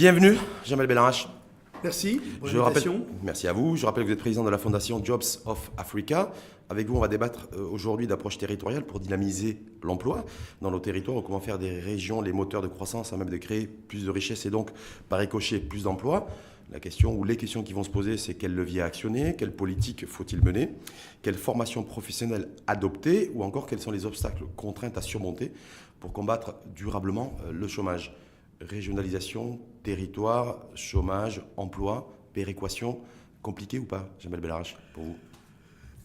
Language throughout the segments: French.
Bienvenue, Jamel Belarache. Merci pour l'invitation. Merci à vous. Je rappelle que vous êtes président de la fondation Jobs of Africa. Avec vous, on va débattre aujourd'hui d'approche territoriale pour dynamiser l'emploi dans nos territoires, comment faire des régions les moteurs de croissance, à même de créer plus de richesses et donc, par ricochet, plus d'emplois. La question ou les questions qui vont se poser, c'est quel levier actionner, quelle politique faut-il mener, quelle formation professionnelle adopter ou encore quels sont les obstacles, contraintes à surmonter pour combattre durablement le chômage. Régionalisation, territoire, chômage, emploi, péréquation, compliqué ou pas, Jamel Belarache, pour vous?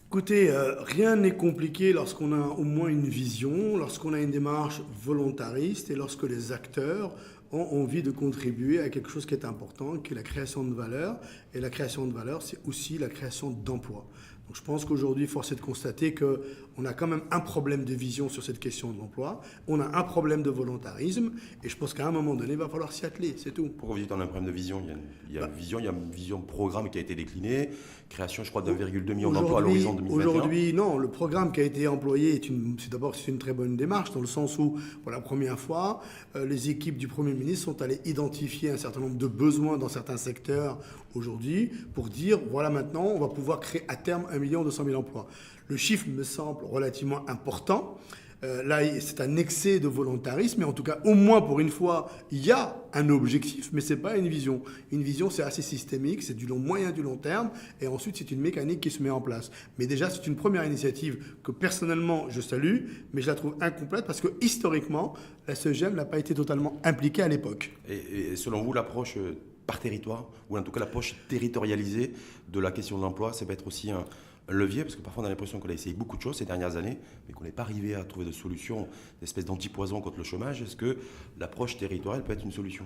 Écoutez, rien n'est compliqué lorsqu'on a au moins une vision, lorsqu'on a une démarche volontariste et lorsque les acteurs ont envie de contribuer à quelque chose qui est important, qui est la création de valeur. Et la création de valeur, c'est aussi la création d'emplois. Donc je pense qu'aujourd'hui, force est de constater qu'on a quand même un problème de vision sur cette question de l'emploi. On a un problème de volontarisme. Et je pense qu'à un moment donné, il va falloir s'y atteler, c'est tout. Pourquoi vous dites qu'on a un problème de vision? Il y a une vision programme qui a été déclinée. Création, je crois, d'1,2 million d'emplois à l'horizon 2021. Aujourd'hui, non. Le programme qui a été employé c'est une très bonne démarche, dans le sens où, pour la première fois, les équipes du Premier ministre sont allées identifier un certain nombre de besoins dans certains secteurs aujourd'hui pour dire, voilà, maintenant, on va pouvoir créer à terme 1,2 million emplois. Le chiffre me semble relativement important. Là, c'est un excès de volontarisme, mais en tout cas, au moins pour une fois, il y a un objectif, mais ce n'est pas une vision. Une vision, c'est assez systémique, c'est du moyen, du long terme, et ensuite, c'est une mécanique qui se met en place. Mais déjà, c'est une première initiative que personnellement, je salue, mais je la trouve incomplète parce que historiquement, la SEGEM n'a pas été totalement impliquée à l'époque. Et selon vous, l'approche par territoire, ou en tout cas l'approche territorialisée de la question de l'emploi, ça peut être aussi un levier, parce que parfois on a l'impression qu'on a essayé beaucoup de choses ces dernières années, mais qu'on n'est pas arrivé à trouver de solutions, d'espèces d'antipoison contre le chômage. Est-ce que l'approche territoriale peut être une solution?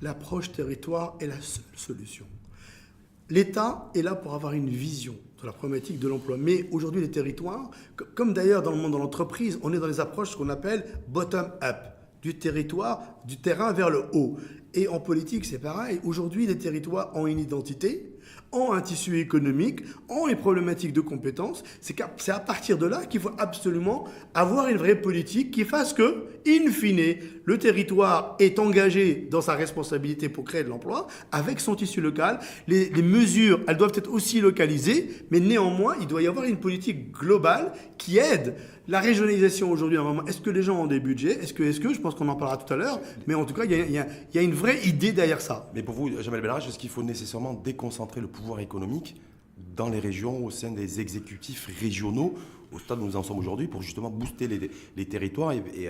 L'approche territoire est la seule solution. L'État est là pour avoir une vision sur la problématique de l'emploi. Mais aujourd'hui, les territoires, comme d'ailleurs dans le monde de l'entreprise, on est dans les approches qu'on appelle bottom-up, du territoire, du terrain vers le haut. Et en politique, c'est pareil. Aujourd'hui, les territoires ont une identité, ont un tissu économique, ont une problématique de compétences. C'est à partir de là qu'il faut absolument avoir une vraie politique qui fasse que, in fine, le territoire est engagé dans sa responsabilité pour créer de l'emploi avec son tissu local. Les mesures, elles doivent être aussi localisées, mais néanmoins, il doit y avoir une politique globale qui aide. La régionalisation aujourd'hui, à un moment, est-ce que les gens ont des budgets? Est-ce que, je pense qu'on en parlera tout à l'heure, mais en tout cas, il y a une vraie idée derrière ça. Mais pour vous, Jamel Belarache, est-ce qu'il faut nécessairement déconcentrer le pouvoir économique dans les régions, au sein des exécutifs régionaux, au stade où nous en sommes aujourd'hui, pour justement booster les territoires et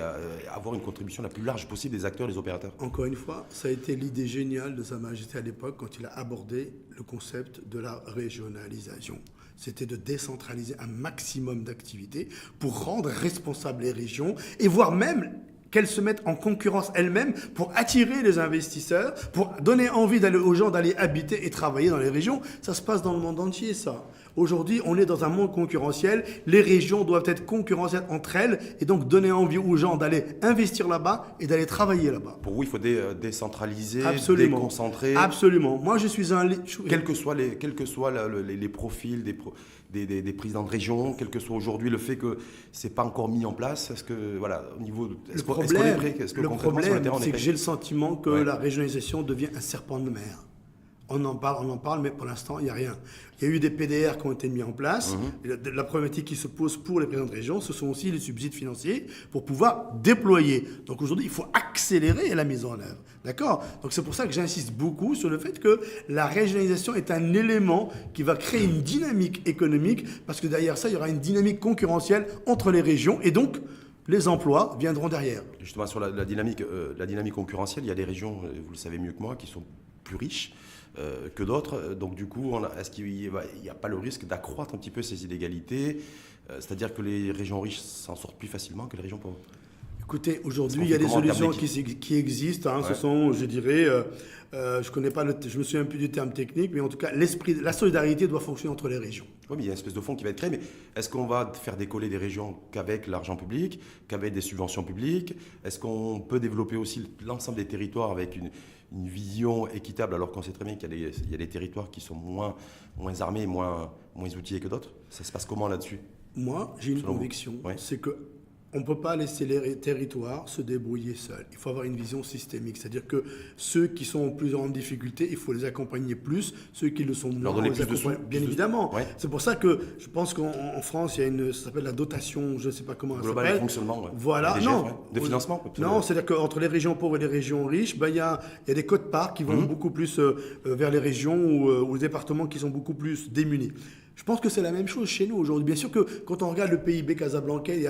avoir une contribution la plus large possible des acteurs, des opérateurs? Encore une fois, ça a été l'idée géniale de Sa Majesté à l'époque quand il a abordé le concept de la régionalisation. C'était de décentraliser un maximum d'activités pour rendre responsables les régions et voire même qu'elles se mettent en concurrence elles-mêmes pour attirer les investisseurs, pour donner envie aux gens d'aller habiter et travailler dans les régions. Ça se passe dans le monde entier, ça. Aujourd'hui, on est dans un monde concurrentiel. Les régions doivent être concurrentielles entre elles et donc donner envie aux gens d'aller investir là-bas et d'aller travailler là-bas. Pour vous, il faut décentraliser, Absolument. Déconcentrer. Absolument. Moi, je suis un... Quels que soient les profils des présidents de région, quel que soit aujourd'hui le fait que c'est pas encore mis en place, est-ce que voilà, au niveau, le problème, c'est que j'ai le sentiment que la régionalisation devient un serpent de mer. On en parle, mais pour l'instant, il n'y a rien. Il y a eu des PDR qui ont été mis en place. La problématique qui se pose pour les présidents de région, ce sont aussi les subsides financiers pour pouvoir déployer. Donc aujourd'hui, il faut accélérer la mise en œuvre. D'accord? Donc c'est pour ça que j'insiste beaucoup sur le fait que la régionalisation est un élément qui va créer une dynamique économique, parce que derrière ça, il y aura une dynamique concurrentielle entre les régions, et donc les emplois viendront derrière. Justement, sur la dynamique concurrentielle, il y a des régions, vous le savez mieux que moi, qui sont plus riches que d'autres. Donc du coup, est-ce qu'il n'y a pas le risque d'accroître un petit peu ces inégalités, c'est-à-dire que les régions riches s'en sortent plus facilement que les régions pauvres? Écoutez, aujourd'hui, il y a des solutions qui existent. Ce sont, je dirais, je me souviens plus du terme technique, mais en tout cas, la solidarité doit fonctionner entre les régions. Oui, mais il y a une espèce de fonds qui va être créé. Mais est-ce qu'on va faire décoller des régions qu'avec l'argent public, qu'avec des subventions publiques? Est-ce qu'on peut développer aussi l'ensemble des territoires avec une vision équitable, alors qu'on sait très bien qu'il y a des territoires qui sont moins armés, moins outillés que d'autres? Ça se passe comment là-dessus? Moi, j'ai une conviction, c'est que On ne peut pas laisser les territoires se débrouiller seuls. Il faut avoir une vision systémique. C'est-à-dire que ceux qui sont plus en difficulté, il faut les accompagner plus. Ceux qui le sont moins, leur donner on les plus de accompagne. sous, Bien évidemment. Ouais. C'est pour ça que je pense qu'en France, il y a ça s'appelle la dotation, je ne sais pas comment elle Global s'appelle. de fonctionnement. Ouais. Voilà. DGF, Non. ouais. De financement. Non, c'est-à-dire qu'entre les régions pauvres et les régions riches, il y a des quotes-parts qui vont beaucoup plus vers les régions ou les départements qui sont beaucoup plus démunis. Je pense que c'est la même chose chez nous aujourd'hui. Bien sûr que quand on regarde le PIB casablancais,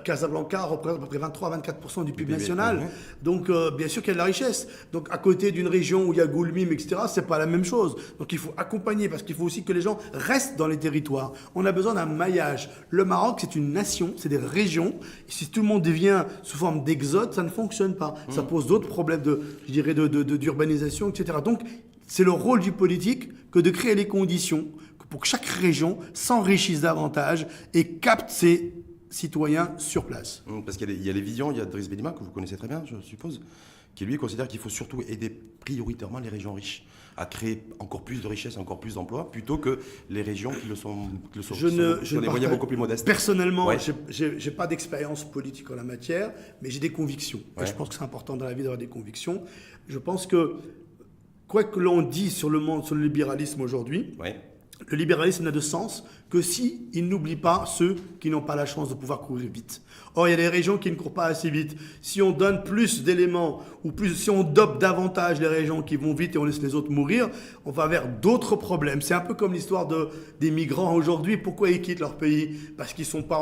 Casablanca représente à peu près 23-24% du PIB national. Donc, bien sûr qu'il y a de la richesse. Donc, à côté d'une région où il y a Goulmim, etc., c'est pas la même chose. Donc, il faut accompagner parce qu'il faut aussi que les gens restent dans les territoires. On a besoin d'un maillage. Le Maroc, c'est une nation, c'est des régions. Et si tout le monde devient sous forme d'exode, ça ne fonctionne pas. Ça pose d'autres problèmes d'urbanisation, etc. Donc, c'est le rôle du politique que de créer les conditions pour que chaque région s'enrichisse davantage et capte ses citoyens sur place. Parce qu'il y a les visions, il y a Driss Benima, que vous connaissez très bien, je suppose, qui lui considère qu'il faut surtout aider prioritairement les régions riches à créer encore plus de richesses, encore plus d'emplois, plutôt que les régions qui le sont qui ont des moyens beaucoup plus modestes. Personnellement, Ouais. je n'ai pas d'expérience politique en la matière, mais j'ai des convictions. Ouais. Et je pense que c'est important dans la vie d'avoir des convictions. Je pense que, quoi que l'on dise sur le monde, sur le libéralisme aujourd'hui, Ouais. le libéralisme n'a de sens que si il n'oublie pas ceux qui n'ont pas la chance de pouvoir courir vite. Or, il y a des régions qui ne courent pas assez vite. Si on donne plus d'éléments, ou si on dope davantage les régions qui vont vite et on laisse les autres mourir, on va vers d'autres problèmes. C'est un peu comme l'histoire des migrants aujourd'hui. Pourquoi ils quittent leur pays? Parce qu'ils sont pas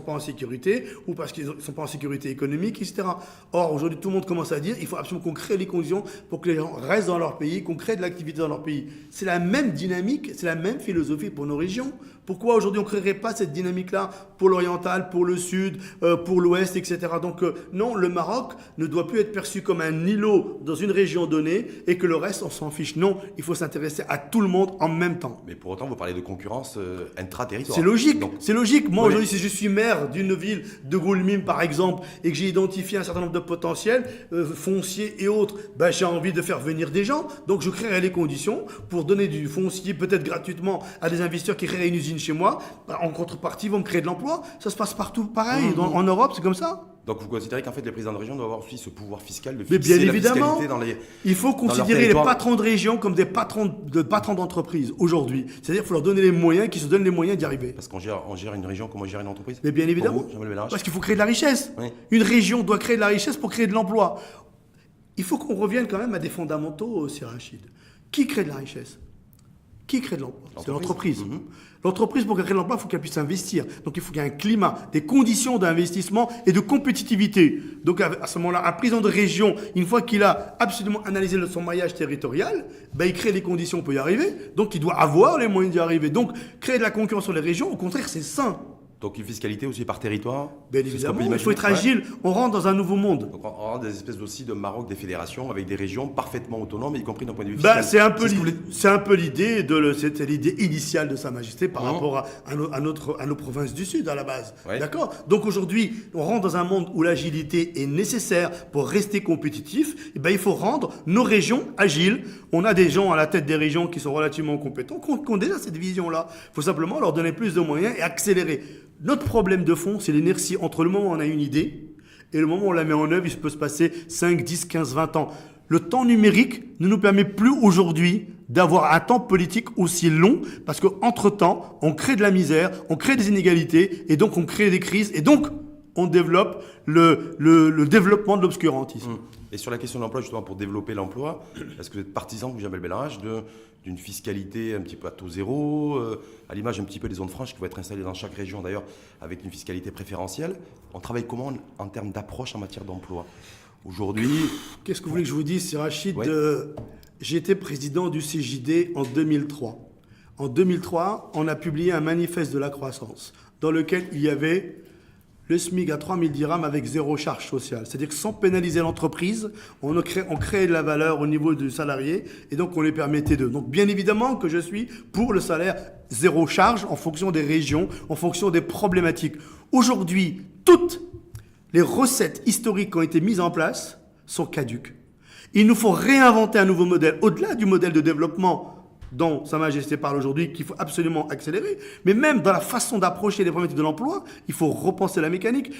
en sécurité, ou parce qu'ils ne sont pas en sécurité économique, etc. Or, aujourd'hui, tout le monde commence à dire il faut absolument qu'on crée les conditions pour que les gens restent dans leur pays, qu'on crée de l'activité dans leur pays. C'est la même dynamique, c'est la même philosophie pour nos régions. Pourquoi aujourd'hui on ne créerait pas cette dynamique-là pour l'oriental, pour le sud, pour l'ouest, etc. Donc non, le Maroc ne doit plus être perçu comme un îlot dans une région donnée et que le reste, on s'en fiche. Non, il faut s'intéresser à tout le monde en même temps. Mais pour autant, vous parlez de concurrence intra-territoire. C'est logique, Donc, c'est logique. Moi oui. aujourd'hui, si je suis maire d'une ville de Goulmim par exemple et que j'ai identifié un certain nombre de potentiels fonciers et autres, j'ai envie de faire venir des gens. Donc je créerai les conditions pour donner du foncier peut-être gratuitement à des investisseurs qui créeraient une usine chez moi. En contrepartie, ils vont me créer de l'emploi. Ça se passe partout pareil. En Europe, c'est comme ça. Donc vous considérez qu'en fait les présidents de région doivent avoir aussi ce pouvoir fiscal de Mais fixer bien la évidemment, fiscalité dans les... il faut considérer les patrons de région comme des patrons d'entreprise aujourd'hui. C'est-à-dire qu'il faut leur donner les moyens, qu'ils se donnent les moyens d'y arriver. Parce qu'on gère une région comme on gère une entreprise. Mais bien évidemment, Pour vous, Jean-Manuel Bellarage. parce qu'il faut créer de la richesse. Oui. Une région doit créer de la richesse pour créer de l'emploi. Il faut qu'on revienne quand même à des fondamentaux, Sir Rachid. Qui crée de la richesse? Qui crée de l'emploi? C'est l'entreprise. L'entreprise, pour qu'elle crée de l'emploi, il faut qu'elle puisse investir. Donc il faut qu'il y ait un climat, des conditions d'investissement et de compétitivité. Donc à ce moment-là, un président de région, une fois qu'il a absolument analysé son maillage territorial, il crée les conditions pour y arriver. Donc il doit avoir les moyens d'y arriver. Donc créer de la concurrence sur les régions, au contraire, c'est sain. Donc une fiscalité aussi par territoire. Bien c'est ce qu'on évidemment, peut il faut imaginer. être agile. On rentre dans un nouveau monde. Donc on aura des espèces aussi de Maroc, des fédérations avec des régions parfaitement autonomes, y compris d'un point de vue fiscal. C'est un peu C'est ce que vous voulez- c'est un peu l'idée c'était l'idée initiale de Sa Majesté par rapport à nos provinces du Sud à la base. Ouais. D'accord. Donc aujourd'hui, on rentre dans un monde où l'agilité est nécessaire pour rester compétitif. Il faut rendre nos régions agiles. On a des gens à la tête des régions qui sont relativement compétents, qui ont déjà cette vision-là. Il faut simplement leur donner plus de moyens et accélérer. Notre problème de fond, c'est l'inertie entre le moment où on a une idée et le moment où on la met en œuvre. Il peut se passer 5, 10, 15, 20 ans. Le temps numérique ne nous permet plus aujourd'hui d'avoir un temps politique aussi long parce qu'entre-temps, on crée de la misère, on crée des inégalités et donc on crée des crises et donc on développe le développement de l'obscurantisme. Et sur la question de l'emploi, justement, pour développer l'emploi, est-ce que vous êtes partisan, vous, Jean-Manuel Bellarage, d'une fiscalité un petit peu à taux zéro, à l'image un petit peu des zones franches qui vont être installées dans chaque région, d'ailleurs, avec une fiscalité préférentielle? On travaille comment en termes d'approche en matière d'emploi aujourd'hui? Qu'est-ce que vous voulez que je vous dise, c'est Rachid? Ouais. J'ai été président du CJD en 2003. En 2003, on a publié un manifeste de la croissance dans lequel il y avait le SMIC à 3 000 dirhams avec zéro charge sociale. C'est-à-dire que sans pénaliser l'entreprise, on créait de la valeur au niveau du salarié et donc on les permettait d'eux. Donc bien évidemment que je suis pour le salaire zéro charge en fonction des régions, en fonction des problématiques. Aujourd'hui, toutes les recettes historiques qui ont été mises en place sont caduques. Il nous faut réinventer un nouveau modèle, au-delà du modèle de développement dont Sa Majesté parle aujourd'hui, qu'il faut absolument accélérer, mais même dans la façon d'approcher les problématiques de l'emploi, il faut repenser la mécanique.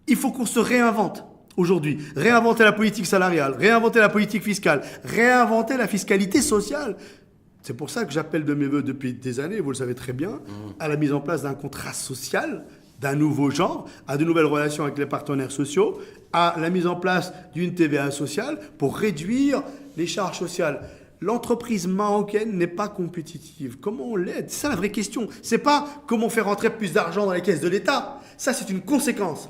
Il faut qu'on se réinvente aujourd'hui. Réinventer la politique salariale, réinventer la politique fiscale, réinventer la fiscalité sociale. C'est pour ça que j'appelle de mes voeux depuis des années, vous le savez très bien, à la mise en place d'un contrat social d'un nouveau genre, à de nouvelles relations avec les partenaires sociaux, à la mise en place d'une TVA sociale pour réduire les charges sociales. L'entreprise marocaine n'est pas compétitive. Comment on l'aide? C'est ça la vraie question. C'est pas comment faire rentrer plus d'argent dans les caisses de l'État. Ça, c'est une conséquence.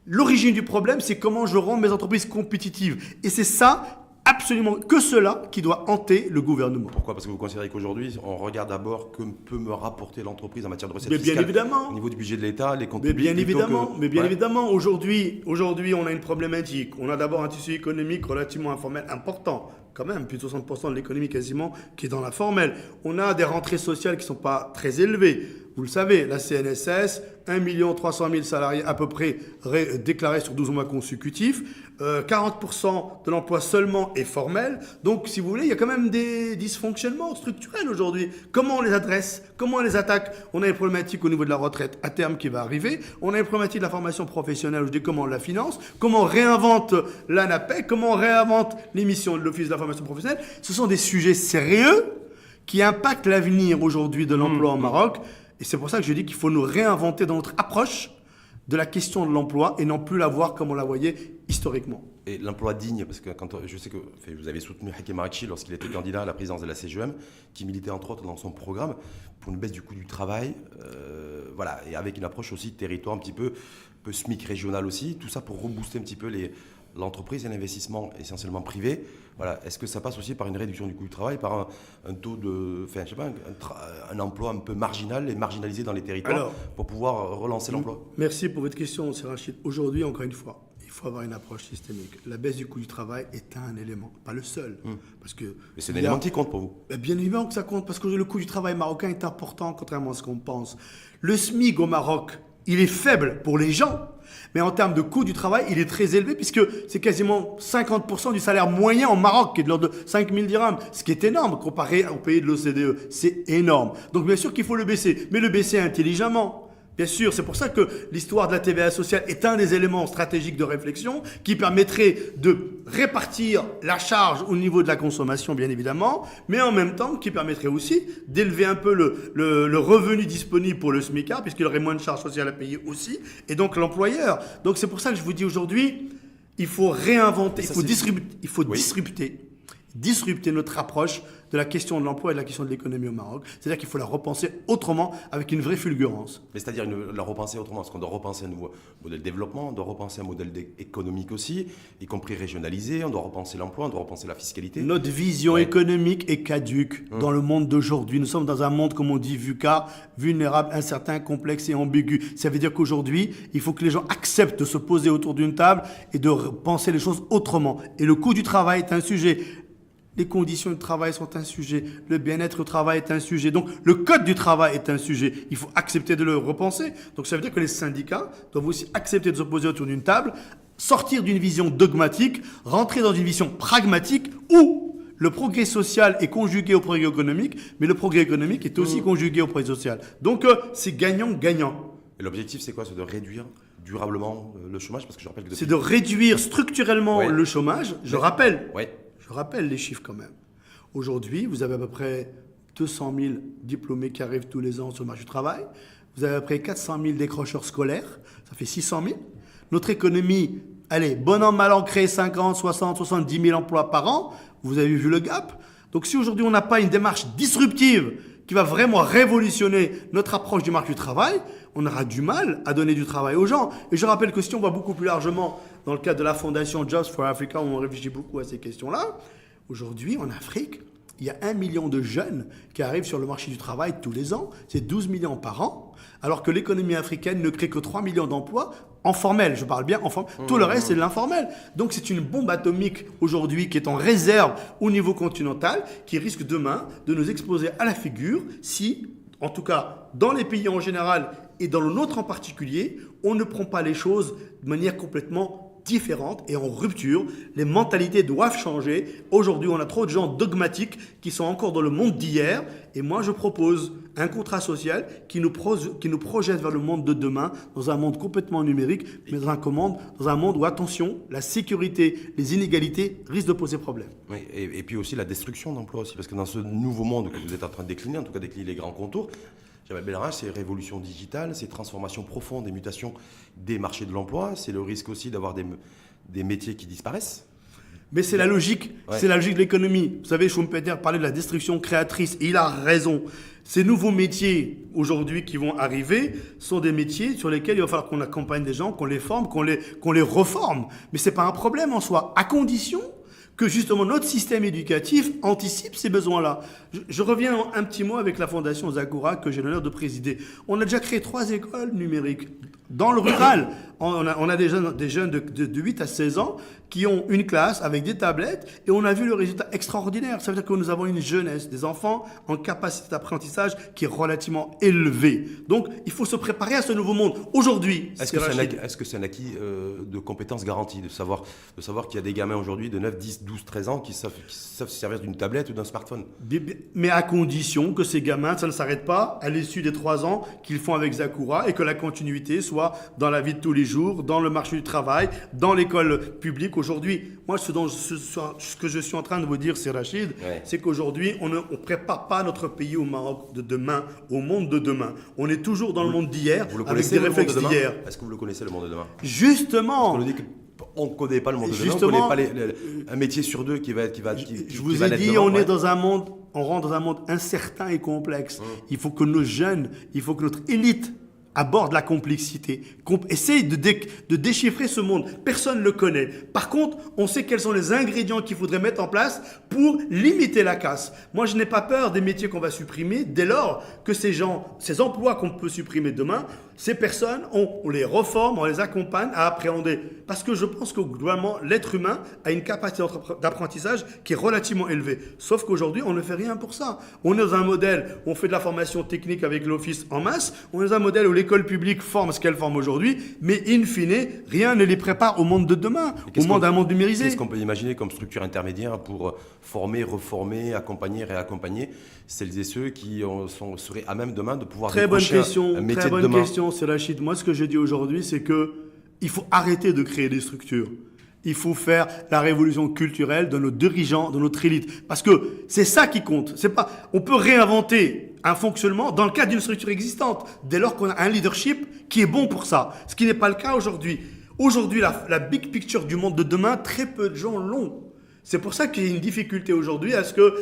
L'origine du problème, c'est comment je rends mes entreprises compétitives. Et c'est ça, absolument que cela, qui doit hanter le gouvernement. Pourquoi? Parce que vous considérez qu'aujourd'hui, on regarde d'abord que peut me rapporter l'entreprise en matière de recettes Mais fiscales. bien évidemment. Au niveau du budget de l'État, les comptes Mais publics. bien évidemment, Ouais. évidemment, aujourd'hui, on a une problématique. On a d'abord un tissu économique relativement informel important, quand même, plus de 60% de l'économie quasiment qui est dans la formelle. On a des rentrées sociales qui ne sont pas très élevées. Vous le savez, la CNSS, 1 300 000 salariés à peu près déclarés sur 12 mois consécutifs. 40% de l'emploi seulement est formel. Donc, si vous voulez, il y a quand même des dysfonctionnements structurels aujourd'hui. Comment on les adresse? Comment on les attaque? On a des problématiques au niveau de la retraite à terme qui va arriver. On a des problématiques de la formation professionnelle aujourd'hui. Comment on la finance? Comment on réinvente l'ANAPEC? Comment on réinvente les missions de l'Office de la formation professionnelle? Ce sont des sujets sérieux qui impactent l'avenir aujourd'hui de l'emploi au Maroc. Et c'est pour ça que je dis qu'il faut nous réinventer dans notre approche de la question de l'emploi et non plus la voir comme on la voyait historiquement. Et l'emploi digne, parce que je sais que vous avez soutenu Hakim Arakchi lorsqu'il était candidat à la présidence de la CGM, qui militait entre autres dans son programme pour une baisse du coût du travail, voilà, et avec une approche aussi de territoire un peu SMIC régional aussi, tout ça pour rebooster un petit peu l'entreprise et l'investissement essentiellement privé. Voilà. Est-ce que ça passe aussi par une réduction du coût du travail, par un taux de, enfin, je sais pas, un emploi un peu marginal et marginalisé dans les territoires pour pouvoir relancer l'emploi? Merci pour votre question, M. Rachid. Aujourd'hui, encore une fois, il faut avoir une approche systémique. La baisse du coût du travail est un élément, pas le seul. Parce que mais c'est un élément qui compte pour vous? Bien évidemment que ça compte, parce que le coût du travail marocain est important, contrairement à ce qu'on pense. Le SMIC au Maroc, il est faible pour les gens, mais en termes de coût du travail, il est très élevé puisque c'est quasiment 50% du salaire moyen au Maroc qui est de l'ordre de 5 000 dirhams, ce qui est énorme comparé au pays de l'OCDE. C'est énorme. Donc bien sûr qu'il faut le baisser, mais le baisser intelligemment. Bien sûr, c'est pour ça que l'histoire de la TVA sociale est un des éléments stratégiques de réflexion qui permettrait de répartir la charge au niveau de la consommation, bien évidemment, mais en même temps qui permettrait aussi d'élever un peu le revenu disponible pour le SMICAR, puisqu'il aurait moins de charges sociales à payer aussi, et donc l'employeur. Donc c'est pour ça que je vous dis aujourd'hui, il faut réinventer, il faut disrupter notre approche de la question de l'emploi et de la question de l'économie au Maroc. C'est-à-dire qu'il faut la repenser autrement, avec une vraie fulgurance. Mais c'est-à-dire la repenser autrement, parce qu'on doit repenser un nouveau modèle de développement, on doit repenser un modèle économique aussi, y compris régionalisé, on doit repenser l'emploi, on doit repenser la fiscalité. Notre vision économique est caduque dans le monde d'aujourd'hui. Nous sommes dans un monde, comme on dit, VUCA, vulnérable, incertain, complexe et ambigu. Ça veut dire qu'aujourd'hui, il faut que les gens acceptent de se poser autour d'une table et de penser les choses autrement. Et le coût du travail est un sujet. Les conditions de travail sont un sujet, le bien-être au travail est un sujet, donc le code du travail est un sujet. Il faut accepter de le repenser. Donc ça veut dire que les syndicats doivent aussi accepter de se poser autour d'une table, sortir d'une vision dogmatique, rentrer dans une vision pragmatique où le progrès social est conjugué au progrès économique, mais le progrès économique est aussi conjugué au progrès social. Donc c'est gagnant-gagnant. Et l'objectif, c'est quoi? C'est de réduire durablement le chômage, parce que je rappelle que c'est de réduire structurellement le chômage. Je rappelle les chiffres quand même. Aujourd'hui, vous avez à peu près 200 000 diplômés qui arrivent tous les ans sur le marché du travail. Vous avez à peu près 400 000 décrocheurs scolaires. Ça fait 600 000. Notre économie, allez, bon an, mal an, crée 50, 60, 70 000 emplois par an. Vous avez vu le gap. Donc si aujourd'hui on n'a pas une démarche disruptive qui va vraiment révolutionner notre approche du marché du travail, on aura du mal à donner du travail aux gens. Et je rappelle que si on va beaucoup plus largement dans le cadre de la fondation Jobs for Africa, où on réfléchit beaucoup à ces questions-là, aujourd'hui en Afrique, il y a 1 million de jeunes qui arrivent sur le marché du travail tous les ans. C'est 12 millions par an, alors que l'économie africaine ne crée que 3 millions d'emplois en formel. Je parle bien en formel. Tout le reste, c'est de l'informel. Donc c'est une bombe atomique aujourd'hui qui est en réserve au niveau continental, qui risque demain de nous exploser à la figure si, en tout cas dans les pays en général et dans le nôtre en particulier, on ne prend pas les choses de manière complètement différente et en rupture. Les mentalités doivent changer. Aujourd'hui, on a trop de gens dogmatiques qui sont encore dans le monde d'hier. Et moi, je propose un contrat social qui nous projette vers le monde de demain, dans un monde complètement numérique, mais dans un monde où, attention, la sécurité, les inégalités risquent de poser problème. Oui, et puis aussi la destruction d'emplois aussi, parce que dans ce nouveau monde que vous êtes en train de décliner, en tout cas décliner les grands contours, Jamel Belrach, c'est révolution digitale, c'est transformation profonde et mutation des marchés de l'emploi, c'est le risque aussi d'avoir des métiers qui disparaissent. Mais c'est la logique, c'est la logique de l'économie. Vous savez, Schumpeter parlait de la destruction créatrice, et il a raison. Ces nouveaux métiers, aujourd'hui, qui vont arriver, sont des métiers sur lesquels il va falloir qu'on accompagne des gens, qu'on les forme, qu'on les reforme. Mais ce n'est pas un problème en soi, à condition que justement notre système éducatif anticipe ces besoins-là. Je reviens un petit mot avec la Fondation Zagora que j'ai l'honneur de présider. On a déjà créé 3 écoles numériques dans le rural. On a des jeunes de 8 à 16 ans qui ont une classe avec des tablettes et on a vu le résultat extraordinaire. Ça veut dire que nous avons une jeunesse, des enfants en capacité d'apprentissage qui est relativement élevée. Donc, il faut se préparer à ce nouveau monde. Aujourd'hui, est-ce que c'est un acquis de compétences garanties, de savoir qu'il y a des gamins aujourd'hui de 9, 10, 12, 13 ans qui savent se servir d'une tablette ou d'un smartphone? Mais à condition que ces gamins, ça ne s'arrête pas à l'issue des 3 ans qu'ils font avec Zakura et que la continuité soit dans la vie de tous les jours, dans le marché du travail, dans l'école publique. Aujourd'hui, moi, ce que je suis en train de vous dire, c'est Rachid, c'est qu'aujourd'hui, on ne prépare pas notre pays au Maroc de demain, au monde de demain. On est toujours dans le monde d'hier, avec des réflexes d'hier. Est-ce que vous le connaissez, le monde de demain? Justement. On ne connaît pas le monde de demain, on ne connaît pas un métier sur 2 qui va être Je vous ai dit, on est dans un monde, on rentre dans un monde incertain et complexe. Il faut que nos jeunes, il faut que notre élite aborde la complexité, essaye de déchiffrer ce monde. Personne ne le connaît. Par contre, on sait quels sont les ingrédients qu'il faudrait mettre en place pour limiter la casse. Moi, je n'ai pas peur des métiers qu'on va supprimer dès lors que ces emplois qu'on peut supprimer demain, ces personnes, on les reforme, on les accompagne à appréhender. Parce que je pense que globalement, l'être humain a une capacité d'apprentissage qui est relativement élevée. Sauf qu'aujourd'hui, on ne fait rien pour ça. On est dans un modèle où on fait de la formation technique avec l'office en masse. On est dans un modèle où l'école publique forme ce qu'elle forme aujourd'hui. Mais in fine, rien ne les prépare au monde de demain, d'un monde numérisé. Qu'est-ce qu'on peut imaginer comme structure intermédiaire pour former, reformer, accompagner, réaccompagner celles et ceux qui seraient à même demain de pouvoir décrocher un métier de demain? C'est Rachid. Moi, ce que je dis aujourd'hui, c'est qu'il faut arrêter de créer des structures. Il faut faire la révolution culturelle de nos dirigeants, de notre élite. Parce que c'est ça qui compte. On peut réinventer un fonctionnement dans le cadre d'une structure existante, dès lors qu'on a un leadership qui est bon pour ça. Ce qui n'est pas le cas aujourd'hui. Aujourd'hui, la big picture du monde de demain, très peu de gens l'ont. C'est pour ça qu'il y a une difficulté aujourd'hui à ce que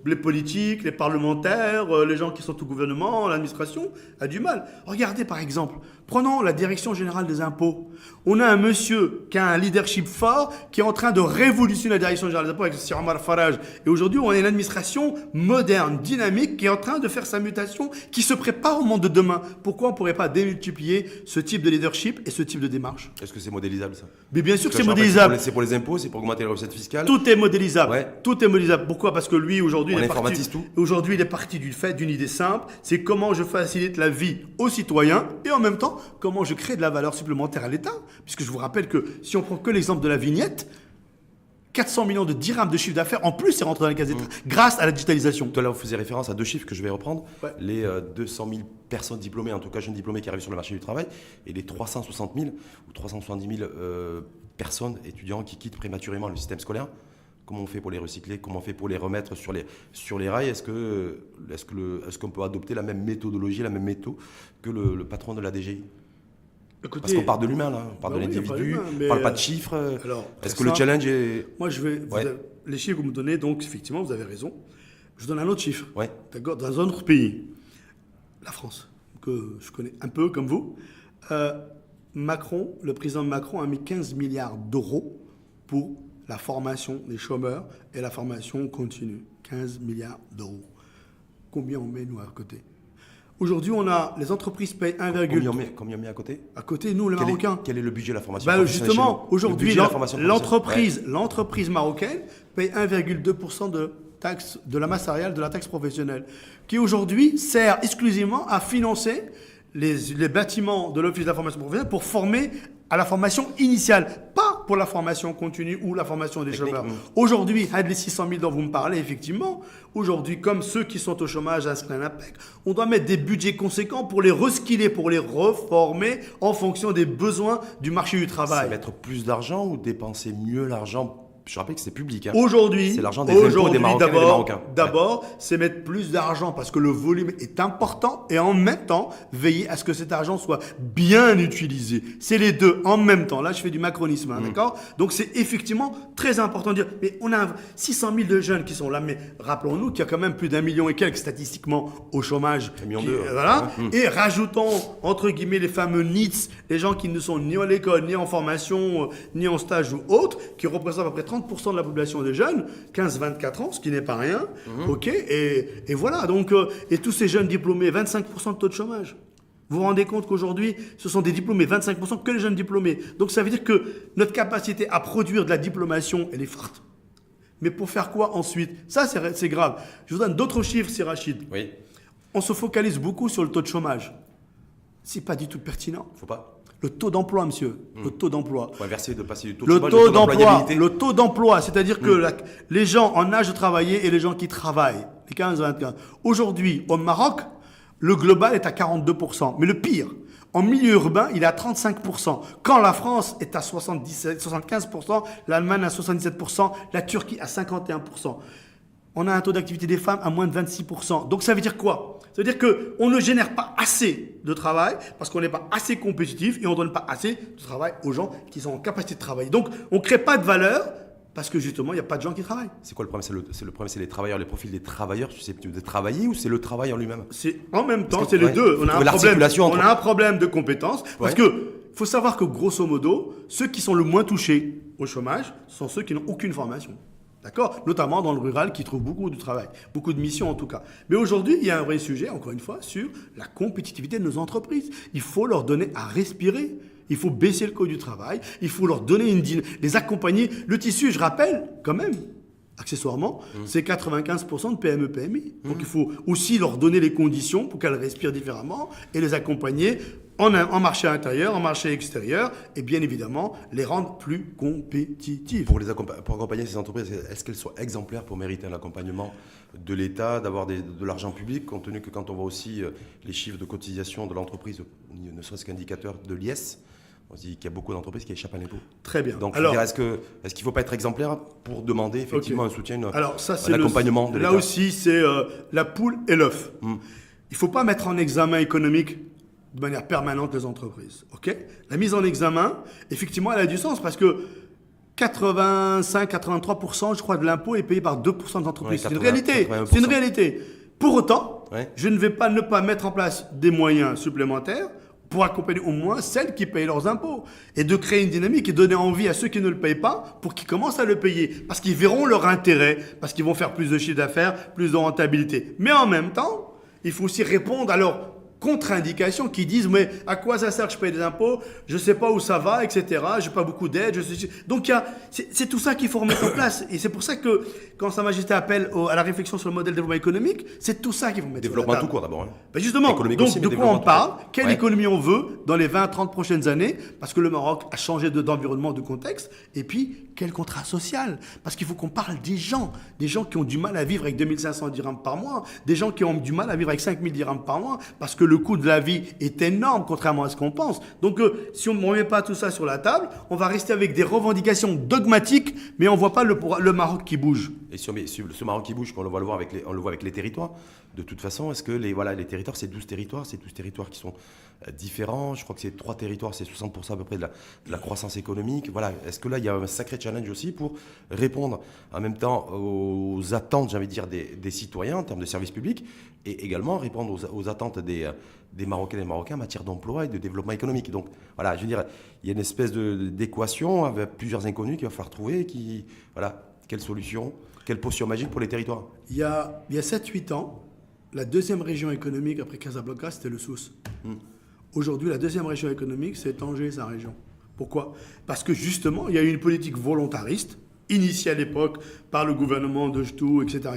les politiques, les parlementaires, les gens qui sont au gouvernement, l'administration, a du mal. Regardez par exemple, prenons la Direction Générale des Impôts. On a un monsieur qui a un leadership fort, qui est en train de révolutionner la Direction Générale des Impôts avec Sir Omar Farage. Et aujourd'hui, on a une administration moderne, dynamique, qui est en train de faire sa mutation, qui se prépare au monde de demain. Pourquoi on ne pourrait pas démultiplier ce type de leadership et ce type de démarche? Est-ce que c'est modélisable ça? Mais bien sûr que c'est modélisable. C'est pour les impôts, c'est pour augmenter les recettes fiscales. Tout est modélisable. Ouais. Tout est modélisable. Pourquoi? Parce que lui, aujourd'hui, il est parti du fait d'une idée simple. C'est comment je facilite la vie aux citoyens et en même temps, comment je crée de la valeur supplémentaire à l'État. Puisque je vous rappelle que si on prend que l'exemple de la vignette, 400 millions de dirhams de chiffre d'affaires en plus, c'est rentré dans les cases d'État grâce à la digitalisation. Tout à l'heure, vous faisiez référence à 2 chiffres que je vais reprendre. Ouais. Les 200 000 personnes diplômées, en tout cas jeunes diplômés qui arrivent sur le marché du travail, et les 360 000 ou 370 000 personnes, étudiants qui quittent prématurément le système scolaire. Comment on fait pour les recycler? Comment on fait pour les remettre sur les rails? Est-ce qu'on peut adopter la même méthodologie, la même méthode que le patron de la DGI? Écoutez, parce qu'on parle de l'humain, là. On parle de l'individu, on ne parle pas de chiffres. Est-ce que le challenge est... Moi, les chiffres que vous me donnez, donc effectivement, vous avez raison. Je donne un autre chiffre. Ouais. D'accord, dans un autre pays, la France, que je connais un peu comme vous. Le président Macron a mis 15 milliards d'euros pour la formation des chômeurs et la formation continue. 15 milliards d'euros. Combien on met, nous, à côté? Aujourd'hui, les entreprises payent 1,2... Combien on met à côté? À côté, nous, les Marocains. Quel est le budget de la formation? Justement, aujourd'hui, l'entreprise marocaine paye 1,2% de la masse salariale de la taxe professionnelle, qui aujourd'hui sert exclusivement à financer les bâtiments de l'Office de la formation professionnelle pour former à la formation initiale, pas soit pour la formation continue ou la formation des chômeurs. Aujourd'hui, les 600 000 dont vous me parlez, effectivement, aujourd'hui, comme ceux qui sont au chômage inscrits à l'APEC, on doit mettre des budgets conséquents pour les reskiller, pour les reformer en fonction des besoins du marché du travail. C'est mettre plus d'argent ou dépenser mieux l'argent? Je rappelle que c'est public. Hein. Aujourd'hui, c'est l'argent des impôts des Marocains et des Marocains. D'abord, c'est mettre plus d'argent parce que le volume est important et en même temps, veiller à ce que cet argent soit bien utilisé. C'est les deux en même temps. Là, je fais du macronisme, d'accord? Donc, c'est effectivement très important de dire, mais on a 600 000 de jeunes qui sont là, mais rappelons-nous qu'il y a quand même plus d'1 million et quelques statistiquement au chômage. 1,2 million. Voilà. Et rajoutons, entre guillemets, les fameux NEETs, les gens qui ne sont ni à l'école, ni en formation, ni en stage ou autre, qui représentent à peu près 30% de la population des jeunes, 15-24 ans, ce qui n'est pas rien. Ok, et voilà. Donc, et tous ces jeunes diplômés, 25% de taux de chômage. Vous vous rendez compte qu'aujourd'hui, ce sont des diplômés, 25% que les jeunes diplômés. Donc, ça veut dire que notre capacité à produire de la diplomation, elle est forte. Mais pour faire quoi ensuite? Ça, c'est grave. Je vous donne d'autres chiffres, c'est Rachid. Oui. On se focalise beaucoup sur le taux de chômage. C'est pas du tout pertinent. Faut pas. Le taux d'emploi, monsieur. Le taux d'emploi. Faut inverser de passer du taux de chômage au taux d'employabilité. Le taux d'emploi, c'est-à-dire que les gens en âge de travailler et les gens qui travaillent, les 15-24. Aujourd'hui, au Maroc, le global est à 42%. Mais le pire, en milieu urbain, il est à 35%. Quand la France est à 75%, l'Allemagne à 77%, la Turquie à 51%. On a un taux d'activité des femmes à moins de 26%. Donc ça veut dire quoi? Ça veut dire qu'on ne génère pas assez de travail parce qu'on n'est pas assez compétitif et on ne donne pas assez de travail aux gens qui sont en capacité de travailler. Donc on ne crée pas de valeur parce que justement, il n'y a pas de gens qui travaillent. C'est quoi le problème? Le problème, c'est les travailleurs, les profils des travailleurs susceptibles de travailler ou c'est le travail en lui-même? C'est en même temps, c'est les deux. On a un problème de compétences parce que faut savoir que grosso modo, ceux qui sont le moins touchés au chômage sont ceux qui n'ont aucune formation. D'accord? Notamment dans le rural qui trouve beaucoup de travail, beaucoup de missions en tout cas. Mais aujourd'hui, il y a un vrai sujet, encore une fois, sur la compétitivité de nos entreprises. Il faut leur donner à respirer. Il faut baisser le coût du travail. Il faut leur donner les accompagner. Le tissu, je rappelle, quand même, accessoirement, c'est 95% de PME, PMI. Donc il faut aussi leur donner les conditions pour qu'elles respirent différemment et les accompagner en marché intérieur, en marché extérieur, et bien évidemment, les rendre plus compétitifs. Pour accompagner ces entreprises, est-ce qu'elles soient exemplaires pour mériter un accompagnement de l'État, d'avoir de l'argent public, compte tenu que quand on voit aussi les chiffres de cotisation de l'entreprise, ne serait-ce qu'indicateur de l'IS, on se dit qu'il y a beaucoup d'entreprises qui échappent à l'impôt. Très bien. Donc, est-ce qu'il ne faut pas être exemplaire pour demander effectivement un soutien, un accompagnement de l'État? Là aussi, c'est la poule et l'œuf. Il ne faut pas mettre en examen économique de manière permanente les entreprises. Okay? La mise en examen, effectivement, elle a du sens parce que 85-83%, je crois, de l'impôt est payé par 2% des entreprises. C'est une réalité. C'est une réalité. Pour autant, je ne vais pas ne pas mettre en place des moyens supplémentaires pour accompagner au moins celles qui payent leurs impôts et de créer une dynamique et donner envie à ceux qui ne le payent pas pour qu'ils commencent à le payer parce qu'ils verront leur intérêt, parce qu'ils vont faire plus de chiffre d'affaires, plus de rentabilité. Mais en même temps, il faut aussi répondre à leurs contre-indications qui disent mais à quoi ça sert que je paye des impôts, je ne sais pas où ça va, etc. Je n'ai pas beaucoup d'aide. Donc c'est tout ça qu'il faut remettre en place. Et c'est pour ça que quand Sa Majesté appelle à la réflexion sur le modèle de développement économique, c'est tout ça qu'il faut mettre développement sur la table. tout court d'abord. Ben justement, donc de quoi on parle, quelle économie on veut dans les 20-30 prochaines années, parce que le Maroc a changé d'environnement, de contexte, et puis quel contrat social, parce qu'il faut qu'on parle des gens qui ont du mal à vivre avec 2500 dirhams par mois, des gens qui ont du mal à vivre avec 5000 dirhams par mois, parce que le coût de la vie est énorme, contrairement à ce qu'on pense. Donc, si on ne remet pas tout ça sur la table, on va rester avec des revendications dogmatiques, mais on ne voit pas le Maroc qui bouge. Et si ce Maroc qui bouge, on le voit avec les territoires, de toute façon, est-ce que les territoires, c'est 12 territoires qui sont différents. Je crois que c'est 3 territoires, c'est 60% à peu près de la croissance économique. Voilà. Est-ce que là, il y a un sacré challenge aussi pour répondre en même temps aux attentes, j'ai envie de dire, des citoyens en termes de services publics et également répondre aux attentes des Marocains et des Marocains en matière d'emploi et de développement économique. Donc voilà, je veux dire, il y a une espèce d'équation avec plusieurs inconnus qu'il va falloir trouver. Quelle solution, quelle potion magique pour les territoires? Il y a 7-8 ans, la deuxième région économique après Casablanca, c'était le Souss. Aujourd'hui, la deuxième région économique, c'est Tanger, sa région. Pourquoi? Parce que justement, il y a eu une politique volontariste, initiée à l'époque par le gouvernement de Jtou, etc.,